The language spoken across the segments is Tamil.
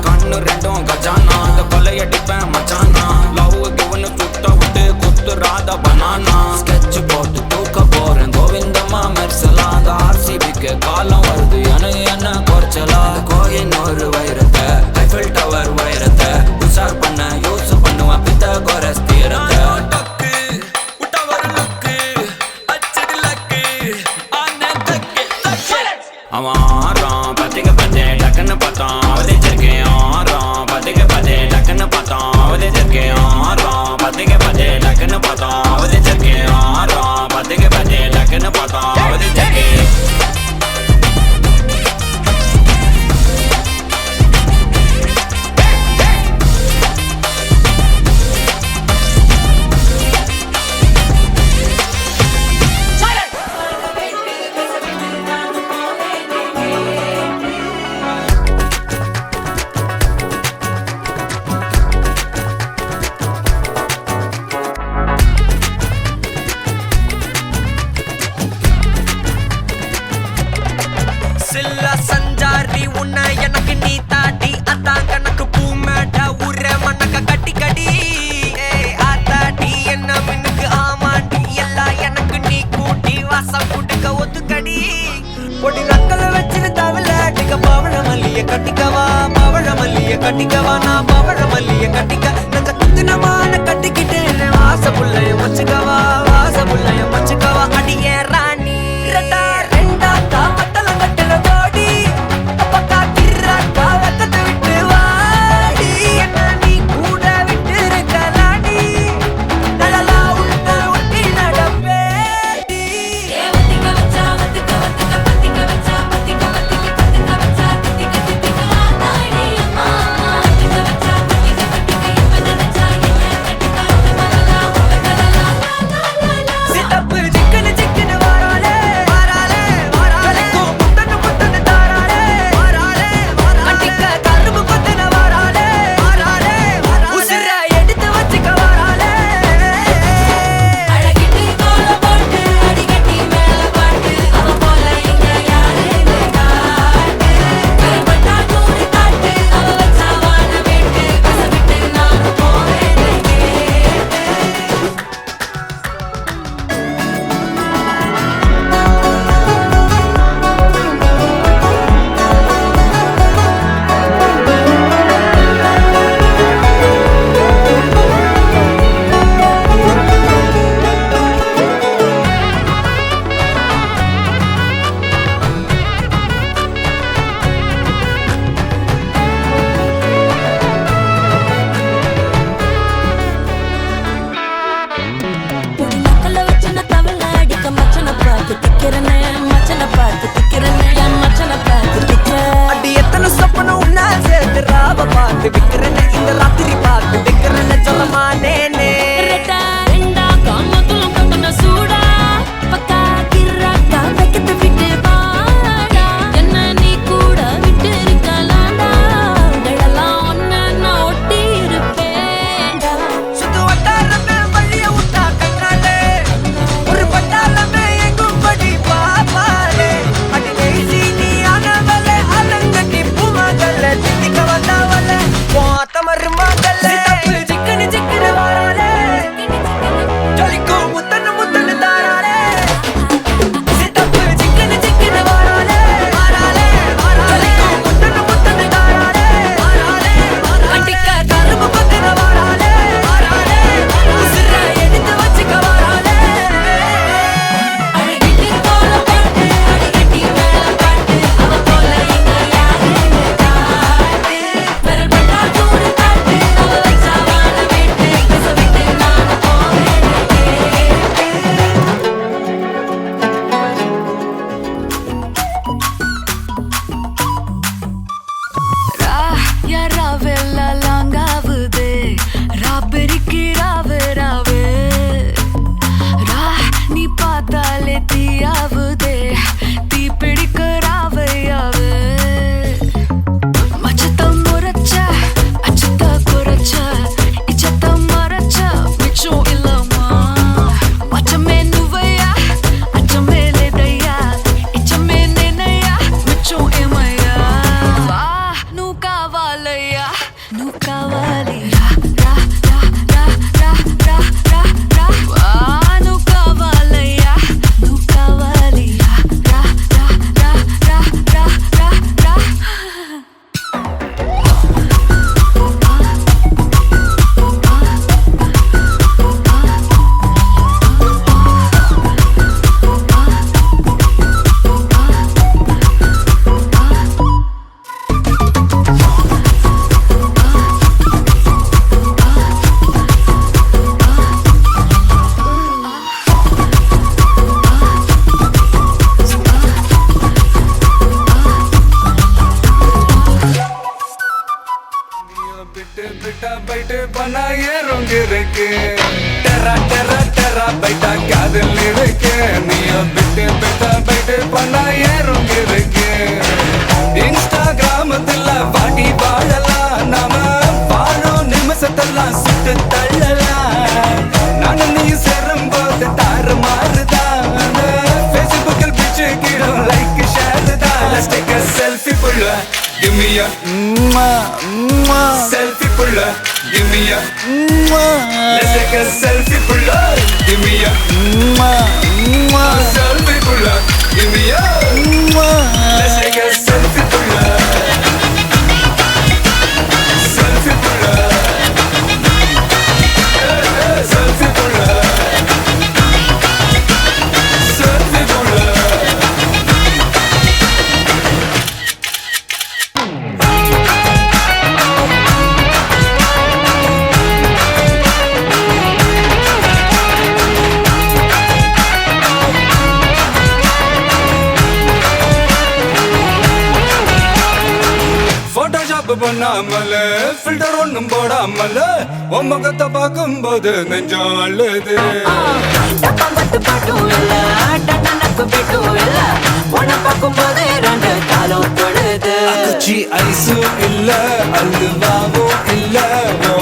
கண்ணு ரெண்டும் கஜானா இந்த கொலையடிப்பேன் மச்சானா லவ் கிவனு சுத்த விட்டு குத்துறாத பனானா ஸ்கெட்ச் போட்டு தூக்க போறேன் கோவிந்தம்மா மெர்சலா அந்த ஆர்சிபிக்கு காலம் வருது என்ன குறைச்சலா கோயினூர் வைரத்தை ஐஃபில் டவர் வைரத்தை உஷார் பண்ண யூஸ் பண்ணுவேன் பித்த கோரஸ் தீரத்தை அவன் ஆறான் பத்திக்க பத்தே டக்குன்னு பார்த்தான் அவதிச்சிருக்கேன் ஆறான் பத்திக்க பத்தே டக்குன்னு பார்த்தான் அவதிச்சிருக்கேன் ஆறான் பத்திக்க பத்தே டக்குன்னு பார்த்தான் அவதிச்சிருக்கேன் ஆறான் பத்திக்க பத்தே டக்குன்னு பார்த்தான் அவதிச்சிருக்கேன் சில்ல சஞ்சாரி உன்னை எனக்கு நீ தாட்டி அதான் கணக்கு பூமேட்ட உர மண்ணக்க கட்டி கடி ஆத்தாட்டி என்ன மின்னுக்கு ஆமாண்டி எல்லாம் எனக்கு நீ கூட்டி வாசம் கூட்டுக்க ஒத்துக்கடி பொடி நக்கல வச்சிரு தவில அடிக்க பவழ மல்லிய கட்டிக்கவா பவழ மல்லிய கட்டிக்கவா நான் பவழ மல்லிய கட்டிக்க நஞ்ச குத்தினமான கட்டிக்கிட்டு வாச புள்ளைய மச்சுக்கவா வாச புள்ளைய மச்சுக்கவா அடியே ராணி ரெண்டா தாமத்தல கட்டல போடி அப்பக்கா கிராக்கா வெக்கத்தை விட்டு வாடி என்ன நீ கூட விட்டு இருக்கலாடி நலலா உன்ன ஒட்டி நடப்பேடி வத்திக்க வச்சா வத்திக்க வத்திக்க பத்திக்க வச்சா பத்திக்க வத்திக்க பத்திக்க வச்சா தித்திக்க தித்திக்க ஆத்தாடி அம்மா வத்திக்க வச்சா பத்திக்க பத்திக்க இப்ப நினைச்சா என்ன கட்டிக்காட்டு மலலா உலகலலா சித்தப்பு சிக்கன சிக்கன வாராலே வாராலே வாராலே முத்தன முத்தன தாராலே வாராலே வாராலே கட்டிக்க கரும்பு கொத்தன வாராலே வாராலே வாராலே உசிர எடுத்து வச்சுக்க வாராலே அழகிட்டு கோல போட்டு அடிக்கட்டி மேல பாட்டு அவ போல இங்க யாருமே காட்டு கருப்பட்டா நூறு காட்டு அவ வச்சா வாழ வேட்டு கசவிட்டு நானும் போவேனே கேட்டு பொடி நக்கல வச்சுன தவள அடிக்க மச்சன பார்த்து திக்கிறனே மச்சன பார்த்து திக்கிறனே என் மச்சன பார்த்து திக்கிற அடி எத்தனை சொப்பனம் உன்னா சேர்த்து ராவ பார்த்து விக்கிறேன்னு இந்த ராத்திரி பார்த்து விக்கிறேன்னு சொல்லமானேனே ரெட்டா ரெண்டா காமத்துலம் கட்டன சூடா பக்கா கிராக்கா வைக்கத்து விட்டு வாடா என்ன நீ கூட விட்டு இருக்கலாம்டா நிழலாம் ஒன்ன நான் ஒட்டி இருப்பேன்டா சுத்து வட்டாரமே வழிய விட்டா கண்ணாலே ஒரு பட்டாளமே எங்கும் படி பாப்பாலே அடி நெய்சி நீ ஆனவளே அலங்கட்டி பூமகளே தித்திக்க வந்தவளே போத்த மருமகளே சிக்கனு சிக்கனு வாராலே ஜொலிக்கும் முத்தனு முத்தனு தாராலே சித்தப்பு சிக்கனு சிக்கனு வாராலே வாராலே வாராலே ஜொலிக்கும் முத்தனு முத்தனு தாராலே வாராலே வாராலே கட்டிக்க கரும்பு கொத்தன வாராலே வாராலே உசிர எடுத்து வச்சுக்க வாராலே அழகிட்டு கோல போட்டு அடிக்கட்டி மேல பாட்டு அவ போல இங்க யாருமே காட்டு விரல் பட்டா நூறு காட்டு அவ வச்சா வாழ வேட்டு கசவிட்டு நானும் போவேனே கேட்டு யாராவெல்லாம் லாங்காவுதே ராபெரிக்கு ராவு ராவு ரா நீ பார்த்தாலே தீயாவுதே தீ பிடிக்க ராவையாவு மச்சத்தம் முறைச்ச அச்சத்த குறைச்ச இச்சத்தம் மறைச்ச மிச்சம் இல்லம்மா மச்சமே நுவையா அச்சமே லேதையா இச்சமே நினையா மிச்சம் ஏமையா வா நூ காவா కావాలయ్యా నువ్వు కావాలి రా రా రా రా రా రా రా వా నువ్వు కావాలయ్యా నువ్వు కావాలి రా రా రా రా రా రా రా बिट बिटा बैठे बना ये रंग रखे तेरा तेरा तेरा बैठा क्या दिल रखे निया बिट बिटा बैठे बना ये रंग रखे इंस्टाग्राम दिल वाटी वाळला नाम वाळो निमसतಲ್ಲ ಸುಟ್ಟು ತಳ್ಳಲ್ಲ ನಾನು ನೀ ಸೇರಂಬೋದ ತಾರ ಮಾರದ Facebook ಅಲ್ಲಿ ಬಿಚ್ಚಿ ಗಿಡೋ ಲೈಕ್ ಶೇರ್ ದ let's take a selfie pull give me a selfie pull give me a let's take a selfie pull give me a selfie pull give me a let's take a selfie pull selfie pull selfie pull selfie pull Photoshop பண்ணாமல ஃபில்டர் ஒண்ணும் போடாமல உன் முகத்தை பார்க்கும்போது நெஞ்சம் அழுது டப்பம்பட்டு பாட்டும் இல்ல டன்னனக்கு பிட்டும் இல்ல உன்னை பார்க்கும்போது ரெண்டு காலம் தொழுது குச்சி ஐஸும் இல்ல அல்வாவும் இல்ல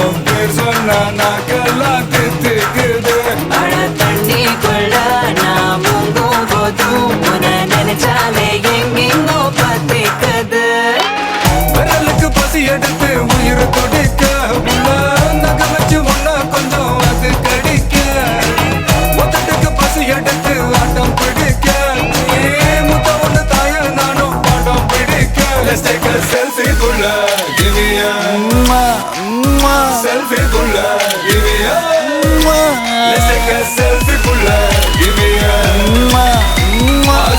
உன் பேர் சொன்னா நாக்கெல்லாம் தித்துக்குது அட தண்ணிக்குள்ள நான் முங்கும் போதும் உன்னை நினைச்சாலே எங்கெங்கோ பத்திக்குது விரலுக்கு பசி எடுத்து உயிர் துடிக்க உள்ள நகை வச்சு ஒன்னா கொஞ்சம் அது கடிக்க மொத்தத்துக்கு பசி எடுத்து ஆட்டம் பிடிக்க முத்த ஒண்ணு தாய நானும் பாடம் பிடிக்க Let's take a selfie புள்ள give me a selfie புள்ள give me a Let's take a selfie புள்ள give me a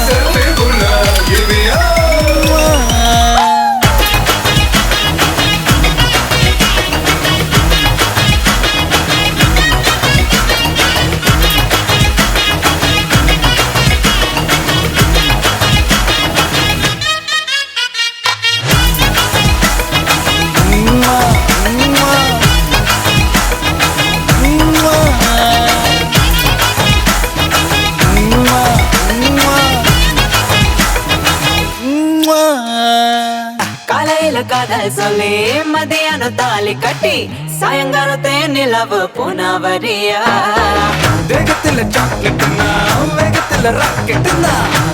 selfie புள்ள give me a காலையில காதல் சொல்லி மதியானம் தாலி கட்டி சாயங்காலத்தே நிலவு புனவரியா தேகத்துல சாக்லேட்னா வேகத்துல ராக்கெட்னா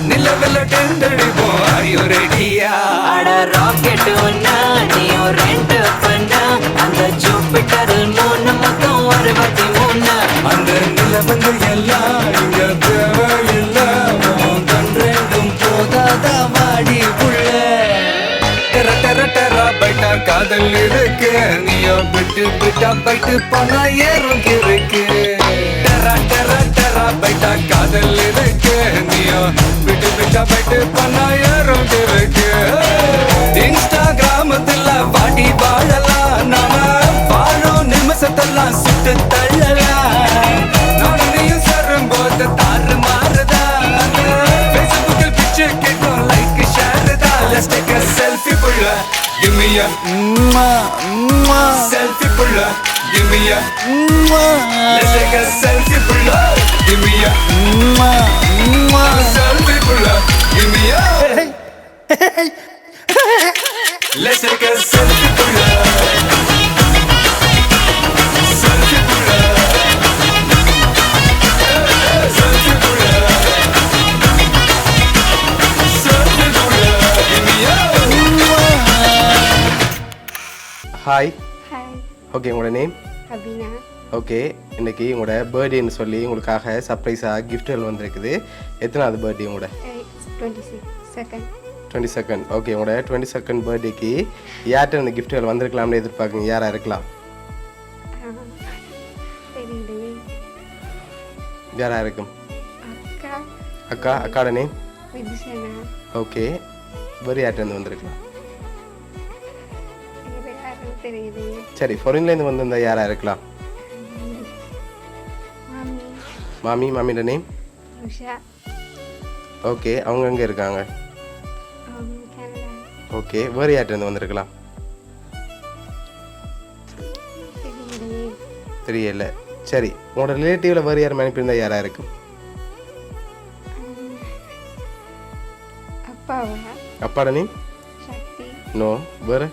நிலவுல டெண்டடிப்போம் ஐயோ ரெடியா அட ராக்கெட் ஒன்னா நீயும் ரெண்டு பண்ணா அந்த ஜூபிட்டரில் 3 மொத்தம் 63 அந்த நிலவங்க எல்லாம் இங்க தேவையில்ல உன் கண் ரெண்டும் போதாத வாடி புள்ள டெர டெர டெர பைட்டா காதல் இருக்கு நீயோ விட்டு விட்டா பைட்டு போனா ஏறும் இருக்கு டெர டெர டெர பைட்டா காதல் இருக்கு நீயோ விட்டு விட்டா பைட்டு போனா ஏறும் இருக்கு இன்ஸ்டாகிராமத்துல வாடி வாழலாம் நாம வாழும் நிமிஷத்தெல்லாம் சுட்டு தள்ளலாம் நானும் நீயும் சேரும்போது தாறு மாறுதா ஃபேஸ்புக்கில் பிச்சு கேட்கும் லைக் ஷேர் தான் Let's take a selfie புள்ள give me a selfie புள்ள give me a Let's take a selfie புள்ள give me a selfie புள்ள give me a Let's take a selfie புள்ள selfie புள்ள selfie புள்ள selfie புள்ள give me a hi. Hi okay, உங்களோட நேம்? அபினா. ஓகே, இன்னைக்கு உங்களோட பர்த்டேன்னு சொல்லி உங்களுக்காக சர்ப்ரைஸாக கிஃப்ட்கள் வந்திருக்குது. எத்தனாவது பர்த்டே உங்களோட? 22nd. 22nd. ஓகே, உங்களோட 22nd பர்த்டேக்கு யார்கிட்ட இந்த கிஃப்ட்கள் வந்திருக்கலாம்னு எதிர்பார்க்குங்க? யாராக இருக்கலாம்? தெரியலையே. யாராக இருக்கும்? அக்கா அக்காவோட நேம்? விதுஷனா. ஓகே, வேறு யார்கிட்ட வந்திருக்கலாம்? வேறு யாரும் தெரியலையே. சரி, ஃபாரின்லேருந்து வந்திருந்தா யாராக இருக்கலாம்? மாமி. மாமியோட நேம்? உஷா. ஓகே, அவங்க எங்கே இருக்காங்க? கனடா. ஓகே, வேறு யார்கிட்ட வந்திருக்கலாம்? தெரியலையே. தெரியல. சரி, உங்களோட ரிலேட்டிவில் வேறு யாரும் அனுப்பியிருந்தா யாராக இருக்கும்? அப்பாவா? அப்பாட நேம்? சக்தி. நோ. வேறு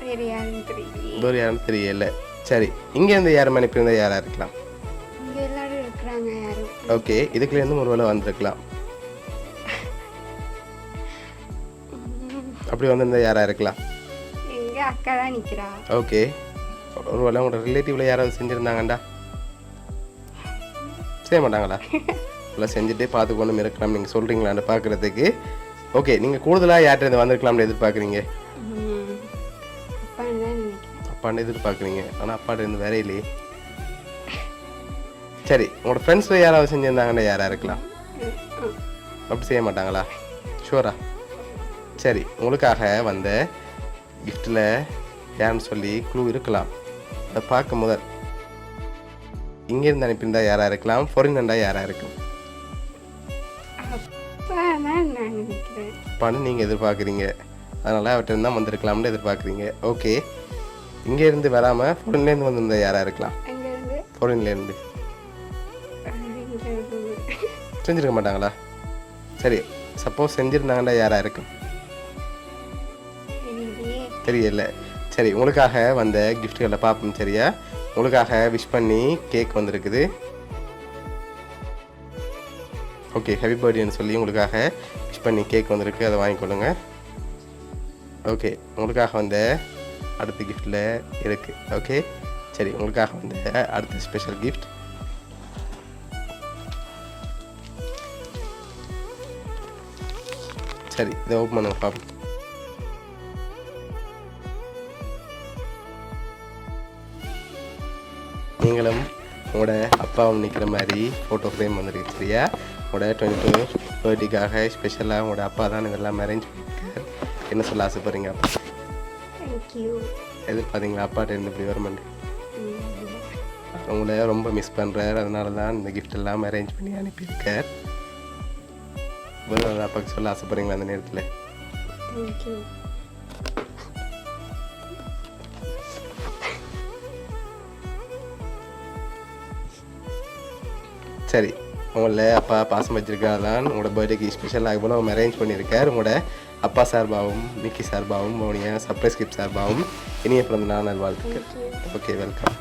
வேறு யாரும் தெரியலையே. வேறு யாரும் தெரியல. சரி, இங்கேருந்து யாரும் அனுப்பியிருந்தா யாராக இருக்கலாம்? இங்கே எல்லாரும் இருக்கிறாங்க யாரும். ஓகே, இதுக்குலேருந்து ஒரு வேளை வந்திருக்கலாம். அப்படி வந்திருந்தா யாராக இருக்கலாம்? எங்கள் அக்கா தான் நிற்கிறா. ஓகே, ஒரு வேளை உங்களோட ரிலேட்டிவில் யாராவது செஞ்சுருந்தாங்கண்டா? செய்ய மாட்டாங்களா? இல்லை, செஞ்சுட்டே பார்த்து கொண்டு இருக்கலாம் நீங்கள் சொல்கிறீங்களான்னு பார்க்குறதுக்கு. ஓகே, நீங்கள் கூடுதலாக யார்கிட்ட வந்திருக்கலாம்னு எதிர்பார்க்குறீங்க? அப்பான்னு தான் நினைக்கிறேன். அப்பான்னு எதிர்பார்க்குறீங்க, ஆனால் அப்பாட்ட இருந்து வேற இல்லையே. சரி, உங்களோட ஃப்ரெண்ட்ஸில் யாராவது செஞ்சுருந்தாங்கன்னா யாராக இருக்கலாம்? அப்படி செய்ய மாட்டாங்களா? ஷூரா? சரி, உங்களுக்காக வந்த கிஃப்டில் யாருன்னு சொல்லி க்ளூ இருக்கலாம். அதை பார்க்க முதல் இங்கேருந்து அனுப்பியிருந்தா யாராக இருக்கலாம்? ஃபாரின்டா யாராக இருக்கும்? அப்பா தான் நான் நினைக்கிறேன். அப்பான்னு நீங்கள் எதிர்பார்க்குறீங்க, அதனால் அவர்கிட்ட இருந்தால் வந்திருக்கலாம்னு எதிர்பார்க்குறீங்க. ஓகே, இங்கேருந்து வராமல் ஃபாரின்லேருந்து வந்திருந்தா யாராக இருக்கலாம்? அங்கேருந்து ஃபாரின்லேருந்து செஞ்சுருக்க மாட்டாங்களா? சரி, சப்போஸ் செஞ்சுருந்தாங்கன்னா யாராக இருக்கும்? தெரியலையே. தெரியல. சரி, உங்களுக்காக வந்த கிஃப்ட்களை பார்ப்போம். சரியா? உங்களுக்காக விஷ் பண்ணி கேக் வந்திருக்குது. ஓகே, ஹாப்பி பர்த்டேன்னு சொல்லி உங்களுக்காக விஷ் பண்ணி கேக் வந்திருக்கு, அதை வாங்கிக்கொள்ளுங்க. ஓகே, உங்களுக்காக வந்த அடுத்த கிஃப்டில் இருக்குது. ஓகே, சரி, உங்களுக்காக வந்த அடுத்த ஸ்பெஷல் கிஃப்ட் சரி, இதை ஓப்பன் பண்ணுங்க பார்ப்போம். நீங்களும் உங்களோட அப்பாவும் நிற்கிற மாதிரி ஃபோட்டோ ஃப்ரேம் வந்துருக்கு. சரியா? உங்களோட 22 பர்த்டேக்காக ஸ்பெஷலாக உங்களோட அப்பா தான் இதெல்லாம் அரேஞ்ச் பண்ணியிருக்காரு. என்ன சொல்ல ஆசைப்படுறீங்க? அப்பா தேங்க்யூ. எதிர்பார்த்தீங்களா அப்பாட்ட இருந்து இப்படி வருமாண்டு? உங்களை ரொம்ப மிஸ் பண்ணுறாரு, அதனால தான் இந்த கிஃப்ட் எல்லாம் அரேஞ்ச் பண்ணி அனுப்பியிருக்கார். வேறு அப்பாவுக்கு சொல்ல ஆசைப்படுறீங்களா அந்த நேரத்தில்? தேங்க்யூ. சரி, உங்களை அப்பா பாசம் வச்சிருக்காதான் உங்களோட பர்த்டேக்கு ஸ்பெஷலாக இவ்வளோ அரேஞ்ச் பண்ணியிருக்கார். உங்களோட அப்பா சார்பாகவும் மிக்கி சார்பாகவும் உங்களுடைய சர்ப்ரைஸ் கிஃப்ட் சார்பாகவும் இனிய பிறந்த நாள் நல்வாழ்த்துக்கள். Okay, welcome.